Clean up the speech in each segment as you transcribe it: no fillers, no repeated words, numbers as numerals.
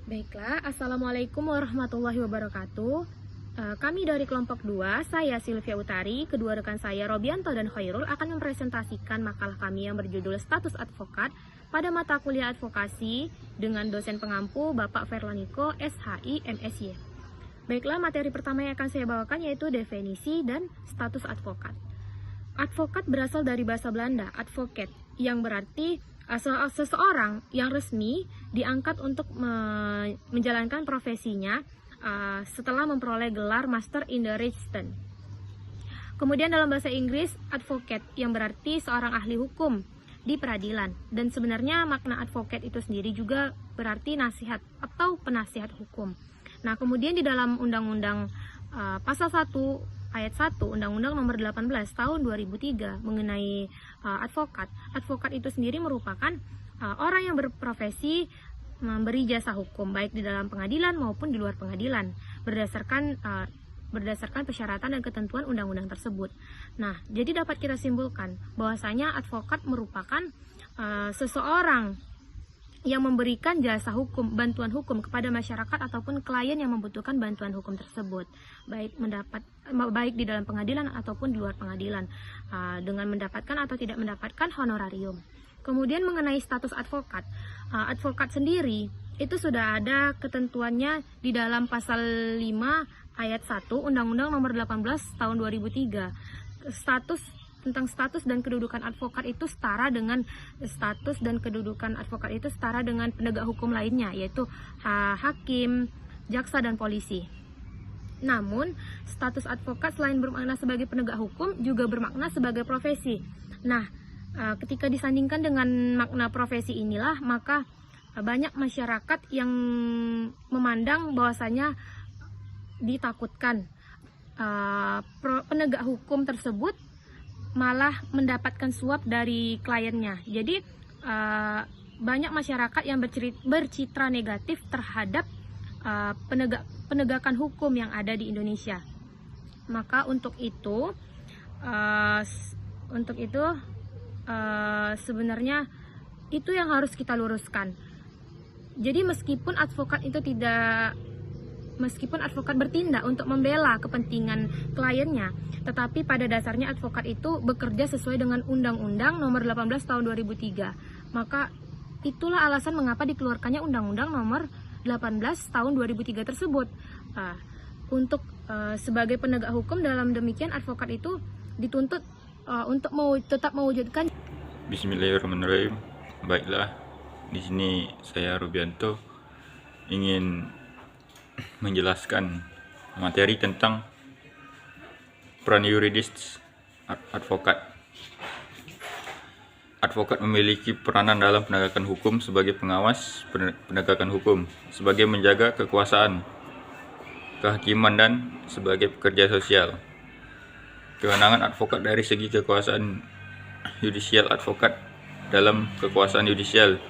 Baiklah, Assalamualaikum warahmatullahi wabarakatuh. Kami dari kelompok 2, saya Sylvia Utari, kedua rekan saya Robianto dan Khairul akan mempresentasikan makalah kami yang berjudul Status Advokat pada mata kuliah advokasi dengan dosen pengampu Bapak Verlaniko, SHI, MSy. Baiklah, materi pertama yang akan saya bawakan yaitu definisi dan status advokat. Advokat berasal dari bahasa Belanda, advocate, yang berarti seseorang yang resmi diangkat untuk menjalankan profesinya setelah memperoleh gelar Master in the Rechten. Kemudian dalam bahasa Inggris, advocate yang berarti seorang ahli hukum di peradilan. Dan sebenarnya makna advocate itu sendiri juga berarti nasihat atau penasihat hukum. Nah, kemudian di dalam Undang-Undang Pasal 1 Ayat 1 Undang-Undang Nomor 18 Tahun 2003 mengenai advokat. Advokat itu sendiri merupakan orang yang berprofesi memberi jasa hukum baik di dalam pengadilan maupun di luar pengadilan berdasarkan persyaratan dan ketentuan undang-undang tersebut. Nah, jadi dapat kita simpulkan bahwasanya advokat merupakan seseorang yang memberikan jasa hukum, bantuan hukum kepada masyarakat ataupun klien yang membutuhkan bantuan hukum tersebut, baik di dalam pengadilan ataupun di luar pengadilan, dengan mendapatkan atau tidak mendapatkan honorarium. Kemudian mengenai status advokat, advokat sendiri itu sudah ada ketentuannya di dalam pasal 5 ayat 1 Undang-Undang Nomor 18 Tahun 2003. Tentang status dan kedudukan advokat itu setara dengan penegak hukum lainnya, yaitu hakim, jaksa, dan polisi. Namun, status advokat selain bermakna sebagai penegak hukum juga bermakna sebagai profesi. Nah, ketika disandingkan dengan makna profesi inilah, maka banyak masyarakat yang memandang bahwasanya ditakutkan penegak hukum tersebut malah mendapatkan suap dari kliennya. Jadi banyak masyarakat yang bercitra negatif terhadap penegakan hukum yang ada di Indonesia. Maka untuk itu sebenarnya itu yang harus kita luruskan. Jadi meskipun advokat bertindak untuk membela kepentingan kliennya, tetapi pada dasarnya advokat itu bekerja sesuai dengan Undang-Undang Nomor 18 Tahun 2003. Maka itulah alasan mengapa dikeluarkannya Undang-Undang Nomor 18 Tahun 2003 tersebut. Untuk sebagai penegak hukum, dalam demikian advokat itu dituntut untuk tetap mewujudkan. Bismillahirrahmanirrahim. Baiklah, di sini saya Robianto ingin menjelaskan materi tentang peran yuridis advokat. Advokat memiliki peranan dalam penegakan hukum sebagai pengawas penegakan hukum, sebagai menjaga kekuasaan kehakiman, dan sebagai pekerja sosial. Kewenangan advokat dari segi kekuasaan yudisial. Advokat dalam kekuasaan yudisial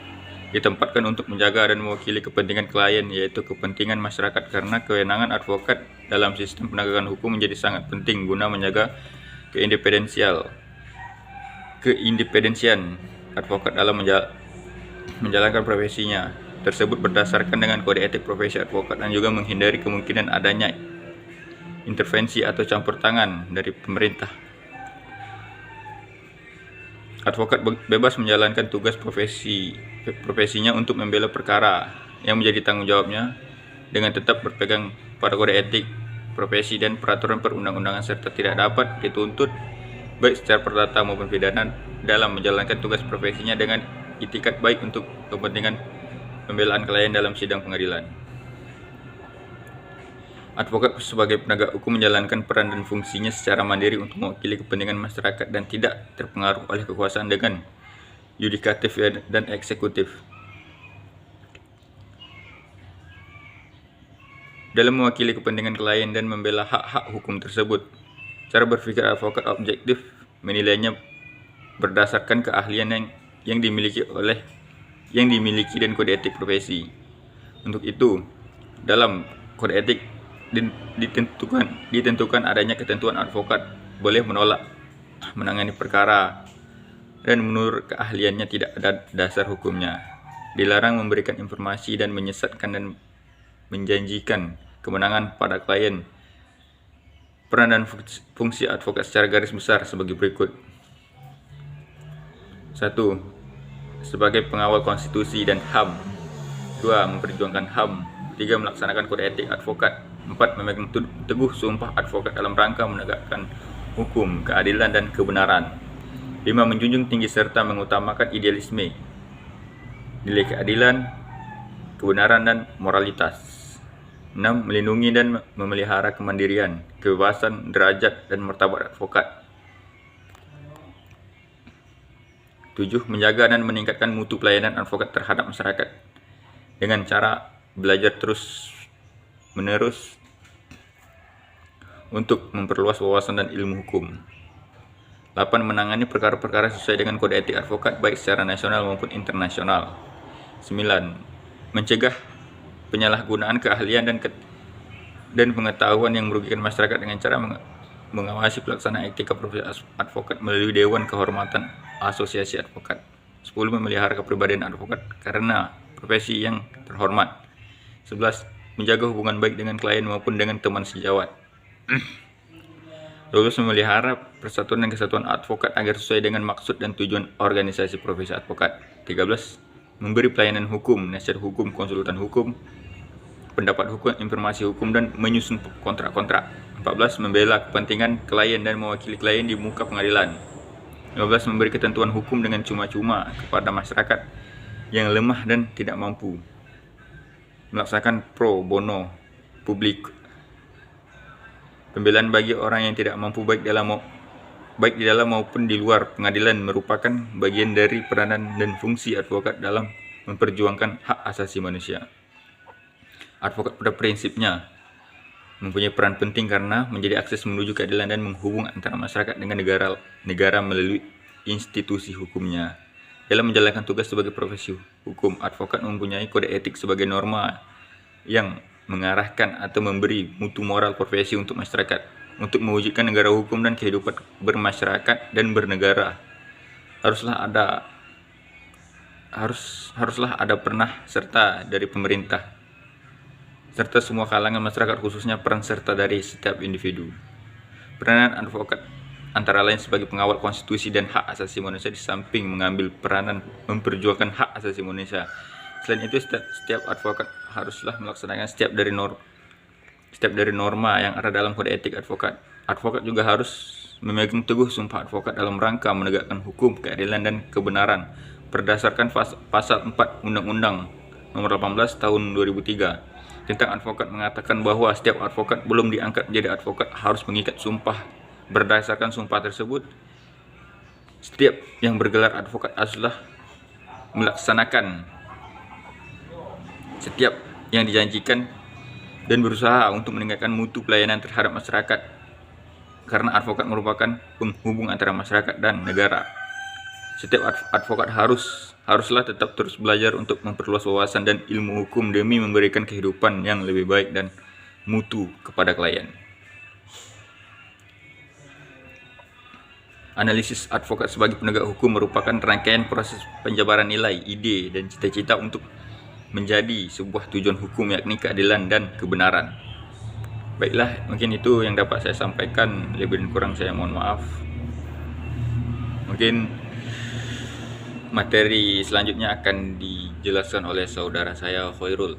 ditempatkan untuk menjaga dan mewakili kepentingan klien, yaitu kepentingan masyarakat, karena kewenangan advokat dalam sistem penegakan hukum menjadi sangat penting guna menjaga keindependensian advokat dalam menjalankan profesinya tersebut berdasarkan dengan kode etik profesi advokat, dan juga menghindari kemungkinan adanya intervensi atau campur tangan dari pemerintah. Advokat bebas menjalankan tugas profesinya untuk membela perkara yang menjadi tanggung jawabnya dengan tetap berpegang pada kode etik profesi dan peraturan perundang-undangan, serta tidak dapat dituntut baik secara perdata maupun pidana dalam menjalankan tugas profesinya dengan itikat baik untuk kepentingan pembelaan klien dalam sidang pengadilan. Advokat sebagai penegak hukum menjalankan peran dan fungsinya secara mandiri untuk mewakili kepentingan masyarakat dan tidak terpengaruh oleh kekuasaan dengan yudikatif dan eksekutif. Dalam mewakili kepentingan klien dan membela hak-hak hukum tersebut, cara berpikir advokat objektif menilainya berdasarkan keahlian yang dimiliki dan kode etik profesi. Untuk itu, dalam kode etik ditentukan adanya ketentuan advokat boleh menolak menangani perkara dan menurut keahliannya tidak ada dasar hukumnya. dilarang memberikan informasi dan menyesatkan dan menjanjikan kemenangan pada klien. Peran dan fungsi advokat secara garis besar sebagai berikut. 1. Sebagai pengawal konstitusi dan HAM. 2. Memperjuangkan HAM. 3. Melaksanakan kode etik advokat. 4. Memegang teguh sumpah advokat dalam rangka menegakkan hukum, keadilan, dan kebenaran. 5. Menjunjung tinggi serta mengutamakan idealisme, nilai keadilan, kebenaran, dan moralitas. 6. Melindungi dan memelihara kemandirian, kebebasan, derajat, dan martabat advokat. 7. Menjaga dan meningkatkan mutu pelayanan advokat terhadap masyarakat dengan cara belajar terus menerus untuk memperluas wawasan dan ilmu hukum. 8. Menangani perkara-perkara sesuai dengan kode etik advokat baik secara nasional maupun internasional. 9. Mencegah penyalahgunaan keahlian dan pengetahuan yang merugikan masyarakat dengan cara mengawasi pelaksanaan etika profesi advokat melalui Dewan Kehormatan Asosiasi Advokat. 10. Memelihara kepribadian advokat karena profesi yang terhormat. 11. Menjaga hubungan baik dengan klien maupun dengan teman sejawat. 12. Memelihara persatuan dan kesatuan advokat agar sesuai dengan maksud dan tujuan organisasi profesi advokat. 13. Memberi pelayanan hukum, nasihat hukum, konsultan hukum, pendapat hukum, informasi hukum, dan menyusun kontrak-kontrak. 14. Membela kepentingan klien dan mewakili klien di muka pengadilan. 15. Memberi ketentuan hukum dengan cuma-cuma kepada masyarakat yang lemah dan tidak mampu. Melaksanakan pro bono publik. Pembelaan bagi orang yang tidak mampu baik di dalam maupun di luar pengadilan merupakan bagian dari peranan dan fungsi advokat dalam memperjuangkan hak asasi manusia. Advokat pada prinsipnya mempunyai peran penting karena menjadi akses menuju keadilan dan menghubung antara masyarakat dengan negara melalui institusi hukumnya. Dalam menjalankan tugas sebagai profesi hukum, advokat mempunyai kode etik sebagai norma yang mengarahkan atau memberi mutu moral profesi untuk masyarakat. Untuk mewujudkan negara hukum dan kehidupan bermasyarakat dan bernegara, haruslah ada pernah serta dari pemerintah serta semua kalangan masyarakat, khususnya peran serta dari setiap individu. Peranan advokat antara lain sebagai pengawal konstitusi dan hak asasi manusia di samping mengambil peranan memperjuangkan hak asasi manusia. Selain itu, setiap advokat haruslah melaksanakan setiap dari norma yang ada dalam kode etik advokat. Advokat juga harus memegang teguh sumpah advokat dalam rangka menegakkan hukum, keadilan, dan kebenaran berdasarkan pasal 4 Undang-Undang Nomor 18 Tahun 2003 tentang advokat mengatakan bahwa setiap advokat belum diangkat menjadi advokat harus mengikat sumpah. Berdasarkan sumpah tersebut, setiap yang bergelar advokat haruslah melaksanakan setiap yang dijanjikan dan berusaha untuk meningkatkan mutu pelayanan terhadap masyarakat, karena advokat merupakan penghubung antara masyarakat dan negara. Setiap advokat haruslah tetap terus belajar untuk memperluas wawasan dan ilmu hukum demi memberikan kehidupan yang lebih baik dan mutu kepada klien. Analisis advokat sebagai penegak hukum merupakan rangkaian proses penjabaran nilai, ide, dan cita-cita untuk menjadi sebuah tujuan hukum, yakni keadilan dan kebenaran. Baiklah, mungkin itu yang dapat saya sampaikan. Lebih dan kurang saya mohon maaf. Mungkin materi selanjutnya akan dijelaskan oleh saudara saya Khairul.